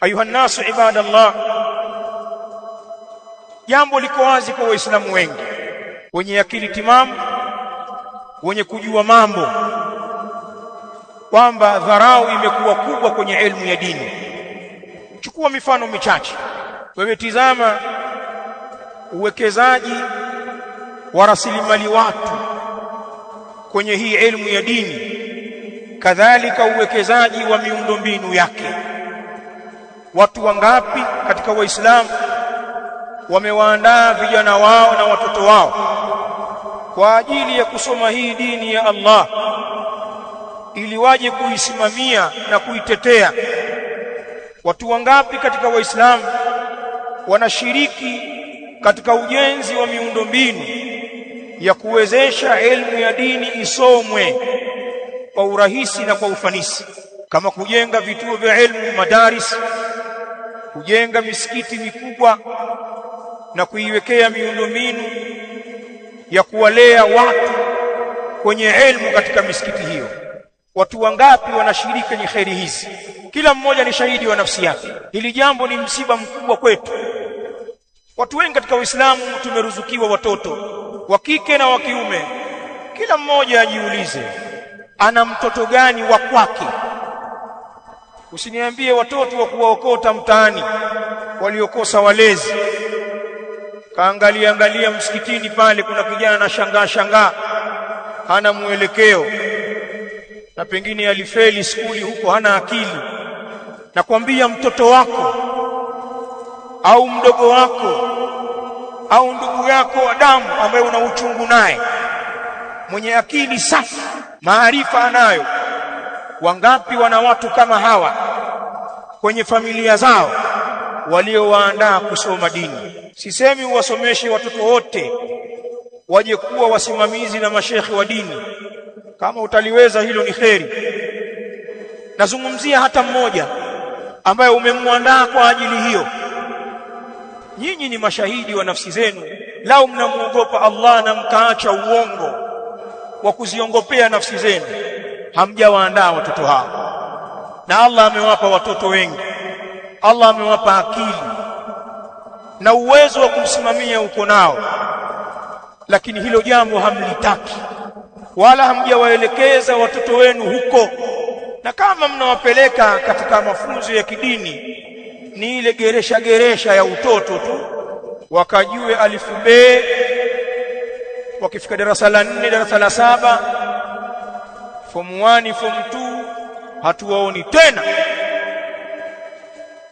Ayuha nasu ibadallah, jambo liko wazi kwa waislamu wengi wenye akili timamu, wenye kujua mambo, kwamba dharau imekuwa kubwa kwenye elimu ya dini. Chukua mifano michache. Wewe tizama uwekezaji wa rasilimali watu kwenye hii elimu ya dini, kadhalika uwekezaji wa miundombinu yake. Watu wangapi katika waislamu wamewaandaa vijana wao na watoto wao kwa ajili ya kusoma hii dini ya Allah, ili waje kuisimamia na kuitetea? Watu wangapi katika waislamu wanashiriki katika ujenzi wa miundombinu ya kuwezesha elimu ya dini isomwe kwa urahisi na kwa ufanisi, kama kujenga vituo vya elimu, madaris, kujenga misikiti mikubwa na kuiwekea miundombinu ya kuwalea watu kwenye elimu katika misikiti hiyo. Watu wangapi wanashiriki kwenye khairi hizi? Kila mmoja ni shahidi wa nafsi yake. Hili jambo ni msiba mkubwa kwetu. Watu wengi katika Uislamu tumeruzukiwa watoto wa kike na wa kiume. Kila mmoja ajiulize, ana mtoto gani wa kwake? Usiniambie watoto wa kuwaokota mtaani waliokosa walezi. Kaangalia msikitini pale, kuna kijana na shangaa hana mwelekeo, na pengine alifeli skuli huko, hana akili. Nakwambia mtoto wako au mdogo wako au ndugu yako wa damu ambaye una uchungu naye, mwenye akili safi, maarifa anayo, wangapi wana watu kama hawa kwenye familia zao waliowaandaa kusoma dini? Sisemi uwasomeshe watoto wote waje kuwa wasimamizi na mashekhi wa dini. Kama utaliweza hilo ni kheri. Nazungumzia hata mmoja ambaye umemwandaa kwa ajili hiyo. Nyinyi ni mashahidi wa nafsi zenu. Lau mnamuogopa Allah na mkaacha uongo wa kuziongopea nafsi zenu, hamjawaandaa watoto hao. Na Allah amewapa watoto wengi, Allah amewapa akili na uwezo wa kumsimamia uko nao, lakini hilo jambo hamlitaki wala hamjawaelekeza watoto wenu huko. Na kama mnawapeleka katika mafunzo ya kidini, ni ile geresha ya utoto tu, wakajue alifu be, wakifika darasa la 4, darasa la 7, form 1, form 2, hatuwaoni tena.